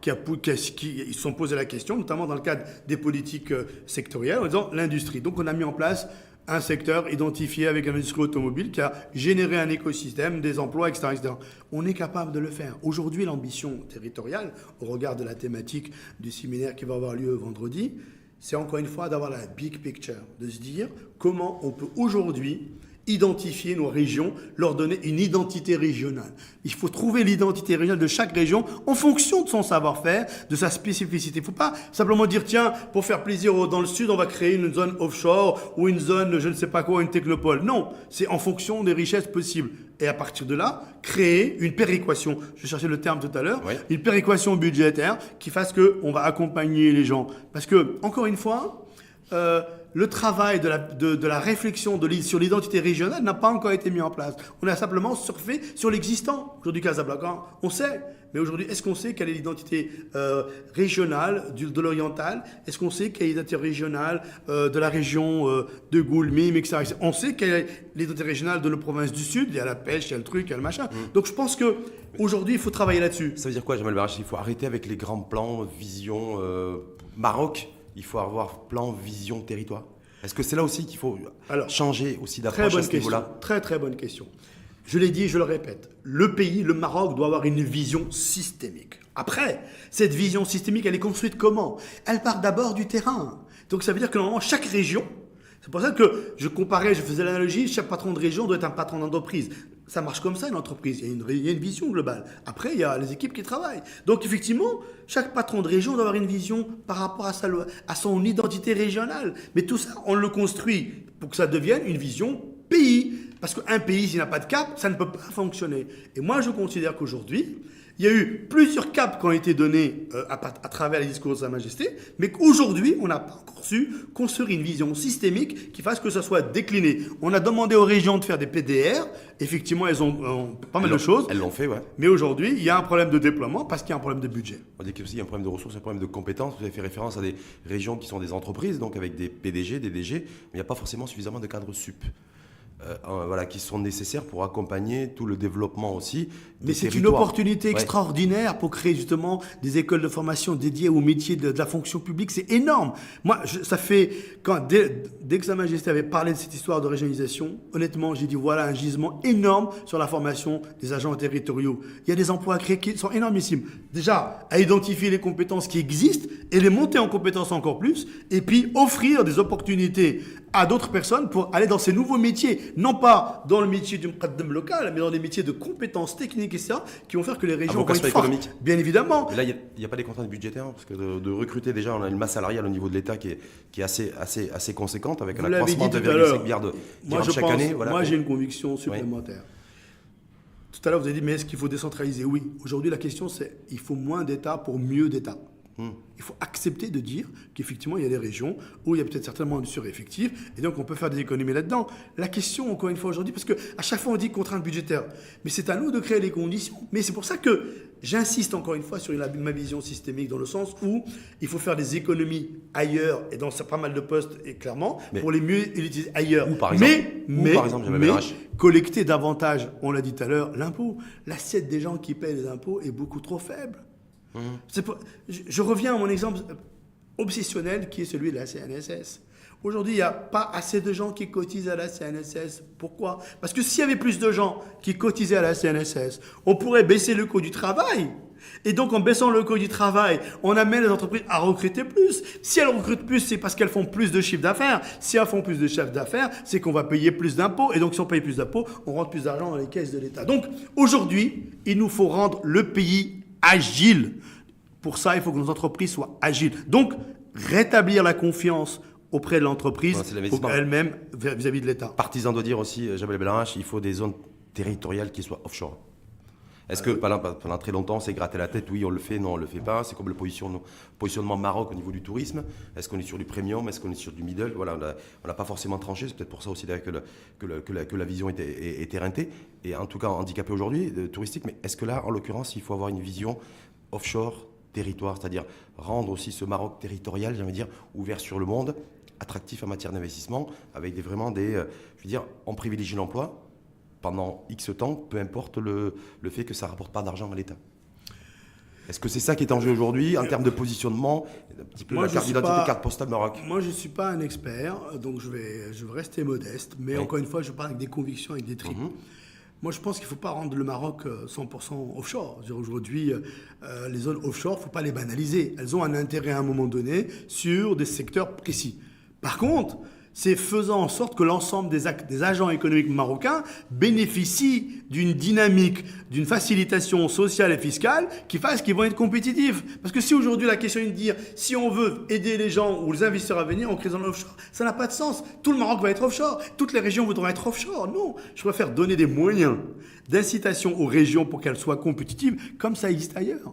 qui se sont posé la question, notamment dans le cadre des politiques sectorielles, en disant l'industrie. Donc on a mis en place un secteur identifié avec une industrie automobile qui a généré un écosystème, des emplois, etc., etc. On est capable de le faire. Aujourd'hui, l'ambition territoriale, au regard de la thématique du séminaire qui va avoir lieu vendredi, c'est encore une fois d'avoir la big picture, de se dire comment on peut aujourd'hui identifier nos régions, leur donner une identité régionale. Il faut trouver l'identité régionale de chaque région en fonction de son savoir-faire, de sa spécificité. Il ne faut pas simplement dire, tiens, pour faire plaisir dans le sud, on va créer une zone offshore ou une zone, je ne sais pas quoi, une technopole. Non, c'est en fonction des richesses possibles. Et à partir de là, créer une péréquation, je cherchais le terme tout à l'heure, une péréquation budgétaire qui fasse qu'on va accompagner les gens. Parce que, encore une fois, le travail de la réflexion sur l'identité régionale n'a pas encore été mis en place. On a simplement surfé sur l'existant. Aujourd'hui, Casablanca, on sait. Mais aujourd'hui, est-ce qu'on sait quelle est l'identité régionale de l'oriental? Est-ce qu'on sait quelle est l'identité régionale de la région de Goulmim, etc. On sait quelle est l'identité régionale de nos provinces du Sud. Il y a la pêche, il y a le truc, il y a le machin. Donc je pense qu'aujourd'hui, il faut travailler là-dessus. Ça veut dire quoi, Jamal Barachi? Il faut arrêter avec les grands plans, vision Maroc. Il faut avoir plan, vision, territoire. Est-ce que c'est là aussi qu'il faut changer aussi d'approche à ce niveau-là? Très très bonne question. Je l'ai dit et je le répète. Le pays, le Maroc, doit avoir une vision systémique. Après, cette vision systémique, elle est construite comment? Elle part d'abord du terrain. Donc ça veut dire que normalement, chaque région, c'est pour ça que je faisais l'analogie, chaque patron de région doit être un patron d'entreprise. Ça marche comme ça, une entreprise. Il y a une vision globale. Après, il y a les équipes qui travaillent. Donc, effectivement, chaque patron de région doit avoir une vision par rapport à son identité régionale. Mais tout ça, on le construit pour que ça devienne une vision pays. Parce qu'un pays, s'il n'a pas de cap, ça ne peut pas fonctionner. Et moi, je considère qu'aujourd'hui, il y a eu plusieurs caps qui ont été donnés à travers les discours de Sa Majesté, mais qu'aujourd'hui, on n'a pas encore su construire une vision systémique qui fasse que ça soit décliné. On a demandé aux régions de faire des PDR. Effectivement, elles ont pas mal de choses. Elles l'ont fait, ouais. Mais aujourd'hui, il y a un problème de déploiement parce qu'il y a un problème de budget. On dit qu'il y a un problème de ressources, un problème de compétences. Vous avez fait référence à des régions qui sont des entreprises, donc avec des PDG, des DG, mais il n'y a pas forcément suffisamment de cadres sup. Qui sont nécessaires pour accompagner tout le développement aussi. Mais c'est une opportunité extraordinaire pour créer justement des écoles de formation dédiées aux métiers de la fonction publique. C'est énorme. Moi, dès que Sa Majesté avait parlé de cette histoire de régionalisation, honnêtement, j'ai dit voilà un gisement énorme sur la formation des agents territoriaux. Il y a des emplois à créer qui sont énormissimes. Déjà, à identifier les compétences qui existent et les monter en compétences encore plus, et puis offrir des opportunités à d'autres personnes pour aller dans ces nouveaux métiers, non pas dans le métier du mqaddam local, mais dans des métiers de compétences techniques et ça, qui vont faire que les régions vont être fortes. Bien évidemment. Mais là, il n'y a pas des contraintes budgétaires, parce que de recruter déjà, on a une masse salariale au niveau de l'État qui est assez conséquente, avec un accroissement de 2,5 milliards de chaque année. Voilà. Moi, j'ai une conviction supplémentaire. Tout à l'heure, vous avez dit, mais est-ce qu'il faut décentraliser? Oui. Aujourd'hui, la question, c'est il faut moins d'État pour mieux d'État. Il faut accepter de dire qu'effectivement, il y a des régions où il y a peut-être certainement une sureffectif et donc on peut faire des économies là-dedans. La question, encore une fois aujourd'hui, parce qu'à chaque fois on dit contrainte budgétaire, mais c'est à nous de créer les conditions. Mais c'est pour ça que j'insiste encore une fois sur ma vision systémique dans le sens où il faut faire des économies ailleurs et dans pas mal de postes, et clairement, pour les mieux utiliser ailleurs. Par exemple, collecter davantage, on l'a dit tout à l'heure, l'impôt. L'assiette des gens qui paient les impôts est beaucoup trop faible. Je reviens à mon exemple obsessionnel qui est celui de la CNSS. Aujourd'hui, il n'y a pas assez de gens qui cotisent à la CNSS. Pourquoi? Parce que s'il y avait plus de gens qui cotisaient à la CNSS, on pourrait baisser le coût du travail. Et donc, en baissant le coût du travail, on amène les entreprises à recruter plus. Si elles recrutent plus, c'est parce qu'elles font plus de chiffre d'affaires. Si elles font plus de chiffre d'affaires, c'est qu'on va payer plus d'impôts. Et donc, si on paye plus d'impôts, on rentre plus d'argent dans les caisses de l'État. Donc, aujourd'hui, il nous faut rendre le pays agile. Pour ça, il faut que nos entreprises soient agiles. Donc, rétablir la confiance auprès de l'entreprise pour elle-même vis-à-vis de l'État. Partisan de dire aussi, Jabal Belrach, il faut des zones territoriales qui soient offshore. Est-ce que pendant très longtemps, c'est gratter la tête? Oui, on le fait, non, on ne le fait pas. C'est comme le positionnement Maroc au niveau du tourisme. Est-ce qu'on est sur du premium? Est-ce qu'on est sur du middle? Voilà, on n'a pas forcément tranché. C'est peut-être pour ça aussi que la vision est éreintée et en tout cas handicapée aujourd'hui, touristique. Mais est-ce que là, en l'occurrence, il faut avoir une vision offshore, territoire, c'est-à-dire rendre aussi ce Maroc territorial, j'allais dire, ouvert sur le monde, attractif en matière d'investissement, avec on privilégie l'emploi pendant X temps, peu importe le fait que ça ne rapporte pas d'argent à l'État. Est-ce que c'est ça qui est en jeu aujourd'hui, en termes de positionnement, un petit peu la carte d'identité, carte postale Maroc? Moi, je ne suis pas un expert, donc je vais rester modeste. Mais encore une fois, je parle avec des convictions, avec des tripes. Moi, je pense qu'il ne faut pas rendre le Maroc 100% offshore. Aujourd'hui, les zones offshore, il ne faut pas les banaliser. Elles ont un intérêt à un moment donné sur des secteurs précis. Par contre, c'est faisant en sorte que l'ensemble des agents économiques marocains bénéficient d'une dynamique, d'une facilitation sociale et fiscale qui fasse qu'ils vont être compétitifs. Parce que si aujourd'hui la question est de dire si on veut aider les gens ou les investisseurs à venir en créant l'offshore, ça n'a pas de sens. Tout le Maroc va être offshore. Toutes les régions voudront être offshore. Non, je préfère donner des moyens d'incitation aux régions pour qu'elles soient compétitives comme ça existe ailleurs.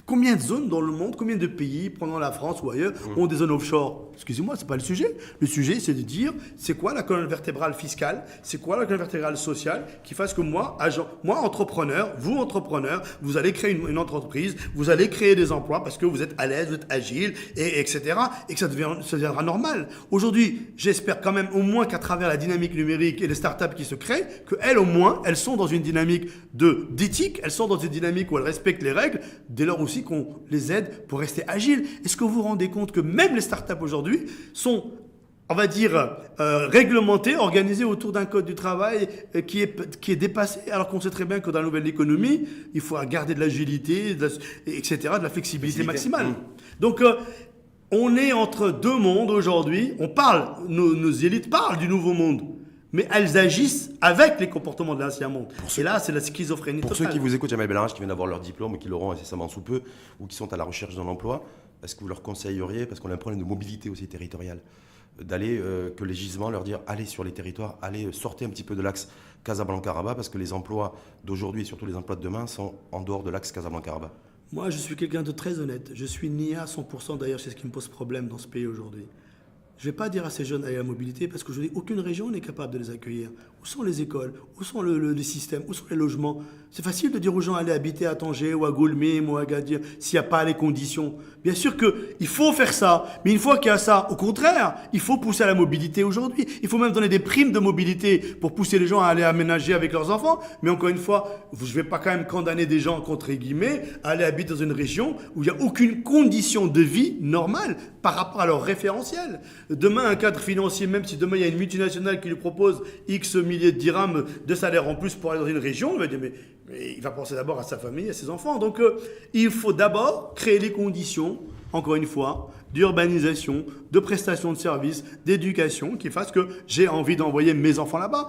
Combien de zones dans le monde, combien de pays, prenons la France ou ailleurs, ont des zones offshore? Excusez-moi, c'est pas le sujet. Le sujet, c'est de dire, c'est quoi la colonne vertébrale fiscale, c'est quoi la colonne vertébrale sociale qui fasse que moi, agent, moi entrepreneur, vous allez créer une entreprise, vous allez créer des emplois parce que vous êtes à l'aise, vous êtes agile, etc. Et que ça deviendra normal. Aujourd'hui, j'espère quand même au moins qu'à travers la dynamique numérique et les startups qui se créent, qu'elles au moins, elles sont dans une dynamique d'éthique, elles sont dans une dynamique où elles respectent les règles, dès lors aussi qu'on les aide pour rester agiles. Est-ce que vous vous rendez compte que même les startups aujourd'hui sont, on va dire, réglementées, organisées autour d'un code du travail qui est dépassé, alors qu'on sait très bien que dans la nouvelle économie, il faut garder de l'agilité, etc., de la flexibilité maximale. Donc, on est entre deux mondes aujourd'hui. On parle, nos élites parlent du nouveau monde. Mais elles agissent avec les comportements de l'ancien monde. Et là, c'est la schizophrénie totale. Pour ceux qui vous écoutent, Jamel Bellarage, qui viennent d'avoir leur diplôme, qui l'auront incessamment sous peu, ou qui sont à la recherche d'un emploi, est-ce que vous leur conseilleriez, parce qu'on a un problème de mobilité aussi territoriale, d'aller, que les gisements leur dire, allez sur les territoires, allez, sortez un petit peu de l'axe Casablanca-Rabat, parce que les emplois d'aujourd'hui, et surtout les emplois de demain, sont en dehors de l'axe Casablanca-Rabat? Moi, je suis quelqu'un de très honnête. Je suis niais à 100%, d'ailleurs, c'est ce qui me pose problème dans ce pays aujourd'hui. Je ne vais pas dire à ces jeunes d'aller à la mobilité parce qu'aujourd'hui, aucune région n'est capable de les accueillir. Où sont les écoles? Où sont les systèmes? Où sont les logements? C'est facile de dire aux gens d'aller habiter à Tanger ou à Goulmim ou à Agadir s'il n'y a pas les conditions. Bien sûr qu'il faut faire ça, mais une fois qu'il y a ça, au contraire, il faut pousser à la mobilité aujourd'hui. Il faut même donner des primes de mobilité pour pousser les gens à aller aménager avec leurs enfants. Mais encore une fois, je ne vais pas quand même condamner des gens, contre guillemets, à aller habiter dans une région où il n'y a aucune condition de vie normale par rapport à leur référentiel. Demain, un cadre financier, même si demain il y a une multinationale qui lui propose X milliers de dirhams de salaire en plus pour aller dans une région, il va dire mais il va penser d'abord à sa famille, à ses enfants. Donc il faut d'abord créer les conditions, encore une fois, d'urbanisation, de prestations de services, d'éducation qui fassent que j'ai envie d'envoyer mes enfants là-bas.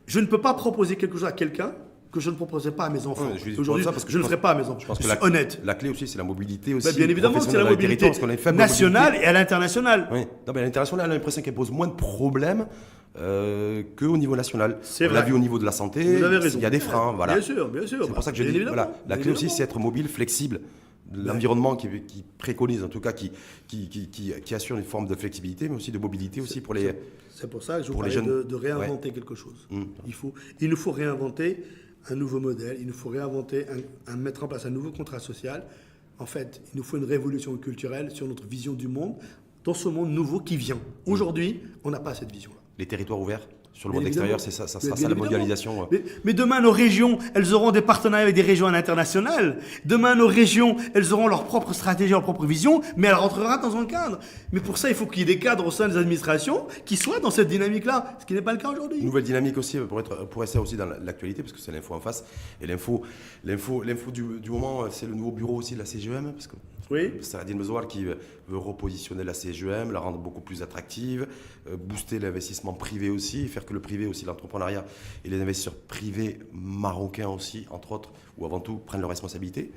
Je ne peux pas proposer quelque chose à quelqu'un que je ne proposerai pas à mes enfants. Aujourd'hui, je ne le ferai pas à mes enfants. Je suis honnête. La clé aussi, c'est la mobilité aussi. Bien évidemment, c'est la mobilité nationale et à l'international. Oui. Non, mais à l'international, on a l'impression qu'elle pose moins de problèmes qu'au niveau national. C'est on vrai. l'a vu au niveau de la santé, il y a des freins. Voilà. Bien sûr, bien sûr. C'est pour ça que je dis, voilà, la clé aussi, c'est être mobile, flexible. L'environnement qui préconise, en tout cas, qui assure une forme de flexibilité, mais aussi de mobilité aussi pour les. C'est pour ça que je vous parlais de réinventer quelque chose. Il nous faut réinventer un nouveau modèle, il nous faut réinventer, mettre en place un nouveau contrat social. En fait, il nous faut une révolution culturelle sur notre vision du monde, dans ce monde nouveau qui vient. Aujourd'hui, on n'a pas cette vision-là. Les territoires ouverts sur le monde extérieur, ça sera ça la mondialisation. Mais demain, nos régions, elles auront des partenariats avec des régions à l'international. Demain, nos régions, elles auront leur propre stratégie, leur propre vision, mais elles rentreront dans un cadre. Mais pour ça, il faut qu'il y ait des cadres au sein des administrations qui soient dans cette dynamique-là, ce qui n'est pas le cas aujourd'hui. Une nouvelle dynamique aussi, pour rester aussi dans l'actualité, parce que c'est l'info en face. Et l'info du moment, c'est le nouveau bureau aussi de la CGEM, parce que Saladin Mezouar qui veut repositionner la CGEM, la rendre beaucoup plus attractive, booster l'investissement privé aussi, faire que le privé aussi, l'entrepreneuriat et les investisseurs privés marocains aussi, entre autres, ou avant tout, prennent leurs responsabilités.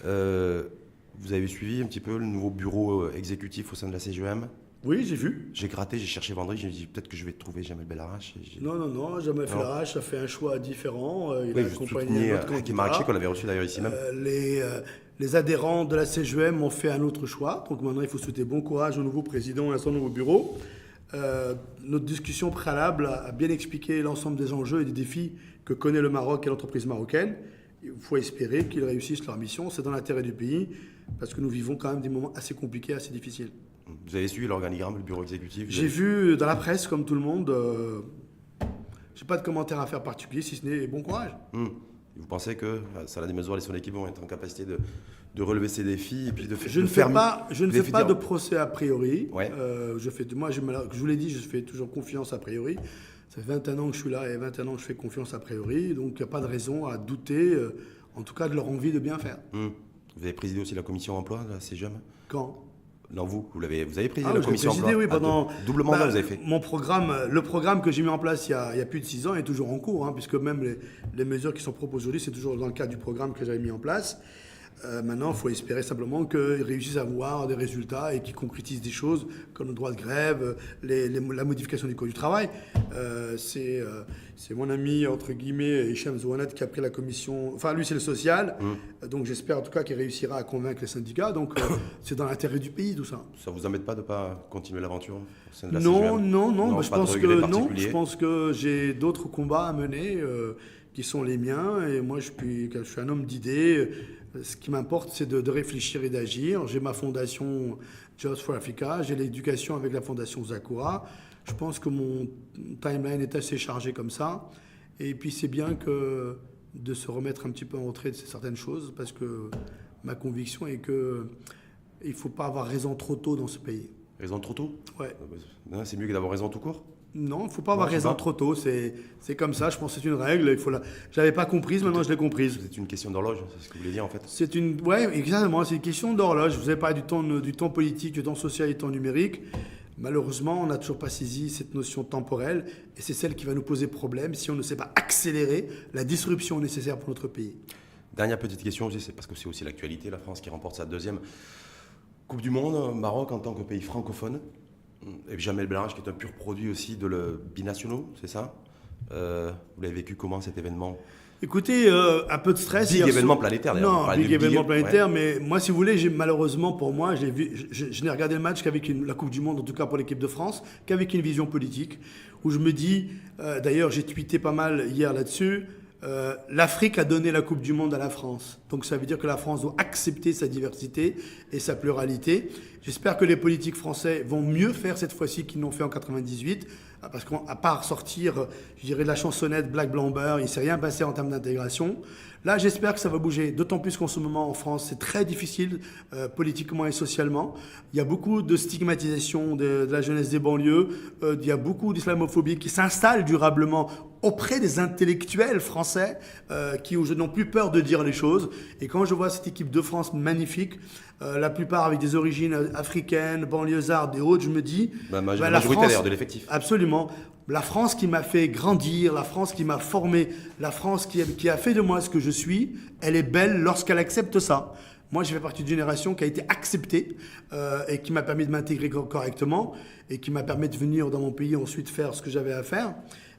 Vous avez suivi un petit peu le nouveau bureau exécutif au sein de la CGEM? Oui, j'ai vu. J'ai gratté, j'ai cherché vendredi, j'ai dit peut-être que je vais trouver Jamel Bellarage. Non, Jamel Bellarage a fait un choix différent. Il a accompagné Hakim Marrakchi, qu'on avait reçu d'ailleurs ici même. Les adhérents de la CGEM ont fait un autre choix. Donc maintenant, il faut souhaiter bon courage au nouveau président et à son nouveau bureau. Notre discussion préalable a bien expliqué l'ensemble des enjeux et des défis que connaît le Maroc et l'entreprise marocaine. Il faut espérer qu'ils réussissent leur mission. C'est dans l'intérêt du pays parce que nous vivons quand même des moments assez compliqués, assez difficiles. Vous avez suivi l'organigramme du bureau exécutif? J'ai vu dans la presse, comme tout le monde. Je n'ai pas de commentaire à faire particulier, si ce n'est bon courage. Vous pensez que Salah Mezouar et son équipe vont être en capacité de relever ces défis et puis de Je ne fais pas de procès a priori. Ouais. Je vous l'ai dit, je fais toujours confiance a priori. Ça fait 21 ans que je suis là et 21 ans que je fais confiance a priori. Donc il n'y a pas de raison à douter, en tout cas de leur envie de bien faire. Vous avez présidé aussi la commission emploi de la CGM? Quand? Non, vous avez présidé la j'ai commission présidé, emploi. oui, pendant Double mandat, vous avez fait. Le programme que j'ai mis en place il y a plus de 6 ans est toujours en cours, puisque même les mesures qui sont proposées aujourd'hui, c'est toujours dans le cadre du programme que j'avais mis en place. Maintenant, il faut espérer simplement qu'ils réussissent à avoir des résultats et qu'ils concrétisent des choses comme le droit de grève, la modification du Code du travail. C'est mon ami, entre guillemets, Hicham Zouanat, qui a pris la commission. Enfin, lui, c'est le social. Donc, j'espère en tout cas qu'il réussira à convaincre les syndicats. Donc, c'est dans l'intérêt du pays, tout ça. Ça vous embête pas de ne pas continuer l'aventure au sein de la Non, CGM? non. Je particulier. pense que j'ai d'autres combats à mener qui sont les miens. Et moi, je suis un homme d'idées. Ce qui m'importe, c'est de réfléchir et d'agir. J'ai ma fondation Jobs for Africa, j'ai l'éducation avec la fondation Zakura. Je pense que mon timeline est assez chargé comme ça. Et puis c'est bien de se remettre un petit peu en retrait de certaines choses, parce que ma conviction est qu'il ne faut pas avoir raison trop tôt dans ce pays. Raison trop tôt? Ouais. Non, c'est mieux que d'avoir raison tout court? Non, il ne faut pas avoir raison trop tôt. C'est comme ça, je pense que c'est une règle. Je n'avais pas comprise, maintenant je l'ai comprise. C'est une question d'horloge, c'est ce que vous voulez dire en fait? Oui, exactement, c'est une question d'horloge. Vous avez parlé du temps politique, du temps social et du temps numérique. Malheureusement, on n'a toujours pas saisi cette notion temporelle, et c'est celle qui va nous poser problème si on ne sait pas accélérer la disruption nécessaire pour notre pays. Dernière petite question aussi, c'est parce que c'est aussi l'actualité, la France qui remporte sa 2e Coupe du Monde, Maroc en tant que pays francophone. Et puis Jamel Bellarage qui est un pur produit aussi de le binationaux, c'est ça? Vous l'avez vécu comment cet événement? Écoutez, un peu de stress. Big événement planétaire d'ailleurs. Non, big événement planétaire, mais moi, si vous voulez, malheureusement pour moi, je n'ai regardé le match qu'avec la Coupe du Monde, en tout cas pour l'équipe de France, qu'avec une vision politique, où je me dis, d'ailleurs j'ai tweeté pas mal hier là-dessus, l'Afrique a donné la Coupe du Monde à la France. Donc ça veut dire que la France doit accepter sa diversité et sa pluralité. J'espère que les politiques français vont mieux faire cette fois-ci qu'ils n'ont fait en 98. Parce qu'à part sortir, je dirais, de la chansonnette Black Blamber, il ne s'est rien passé en termes d'intégration. Là, j'espère que ça va bouger, d'autant plus qu'en ce moment, en France, c'est très difficile politiquement et socialement. Il y a beaucoup de stigmatisation de la jeunesse des banlieues. Il y a beaucoup d'islamophobie qui s'installe durablement auprès des intellectuels français qui n'ont plus peur de dire les choses. Et quand je vois cette équipe de France magnifique, la plupart avec des origines africaines, banlieusardes et autres, je me dis... la majorité d'ailleurs de l'effectif. Absolument. La France qui m'a fait grandir, la France qui m'a formé, la France qui a fait de moi ce que je suis, elle est belle lorsqu'elle accepte ça. Moi, j'ai fait partie d'une génération qui a été acceptée et qui m'a permis de m'intégrer correctement et qui m'a permis de venir dans mon pays ensuite faire ce que j'avais à faire.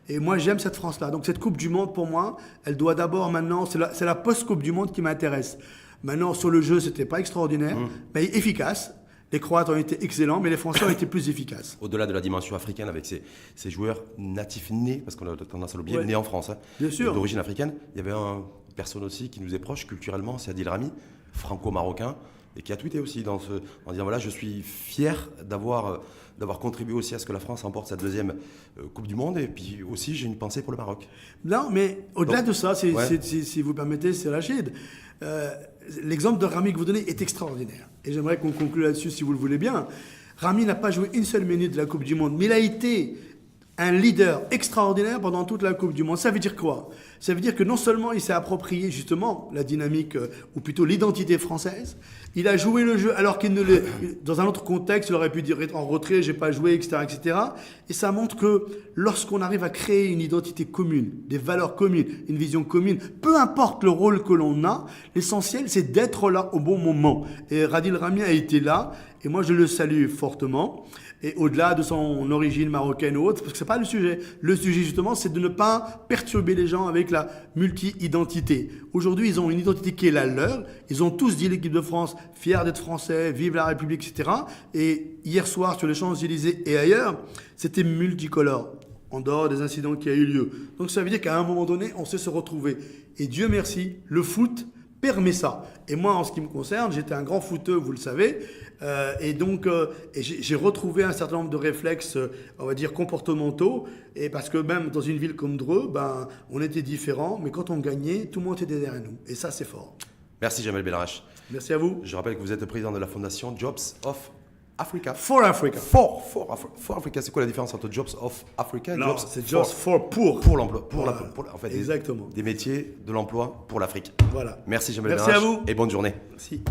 Et moi, j'aime cette France-là. Donc cette Coupe du Monde, pour moi, elle doit d'abord maintenant... C'est la post-Coupe du Monde qui m'intéresse. Maintenant, sur le jeu, c'était pas extraordinaire, mais efficace. Les Croates ont été excellents, mais les Français ont été plus efficaces. Au-delà de la dimension africaine, avec ces joueurs natifs nés, parce qu'on a tendance à l'oublier, nés en France, bien sûr, d'origine africaine, il y avait une personne aussi qui nous est proche culturellement, c'est Adil Rami, franco-marocain, et qui a tweeté aussi en disant voilà, je suis fier d'avoir contribué aussi à ce que la France remporte sa 2e Coupe du Monde, et puis aussi j'ai une pensée pour le Maroc. Non, mais au-delà de ça, si vous permettez, c'est Rachid. L'exemple de Rami que vous donnez est extraordinaire. Et j'aimerais qu'on conclue là-dessus si vous le voulez bien. Rami n'a pas joué une seule minute de la Coupe du Monde, mais il a été un leader extraordinaire pendant toute la Coupe du Monde. Ça veut dire quoi? Ça veut dire que non seulement il s'est approprié justement la dynamique, ou plutôt l'identité française, il a joué le jeu alors qu'il ne l'est... Dans un autre contexte, il aurait pu dire en retrait, j'ai pas joué, etc., etc. Et ça montre que lorsqu'on arrive à créer une identité commune, des valeurs communes, une vision commune, peu importe le rôle que l'on a, l'essentiel c'est d'être là au bon moment. Et Adil Rami a été là, et moi je le salue fortement. Et au-delà de son origine marocaine ou autre, parce que c'est pas le sujet. Le sujet justement, c'est de ne pas perturber les gens avec la multi-identité. Aujourd'hui, ils ont une identité qui est la leur. Ils ont tous dit l'équipe de France, fiers d'être français, vive la République, etc. Et hier soir, sur les Champs-Élysées et ailleurs, c'était multicolore, en dehors des incidents qui ont eu lieu. Donc ça veut dire qu'à un moment donné, on sait se retrouver. Et Dieu merci, le foot permet ça. Et moi, en ce qui me concerne, j'étais un grand footeux, vous le savez, et donc j'ai retrouvé un certain nombre de réflexes, on va dire, comportementaux, et parce que même dans une ville comme Dreux, ben, on était différents, mais quand on gagnait, tout le monde était derrière nous. Et ça, c'est fort. Merci Jamel Belrach. Merci à vous. Je rappelle que vous êtes le président de la fondation Jobs of Africa. For Africa. For Africa, c'est quoi la différence entre Jobs of Africa et Non, Jobs c'est Jobs for pour l'emploi, Voilà. en fait, Exactement. des métiers de l'emploi pour l'Afrique. Voilà. Merci Jamel Merci Belrach à vous. et bonne journée. Merci.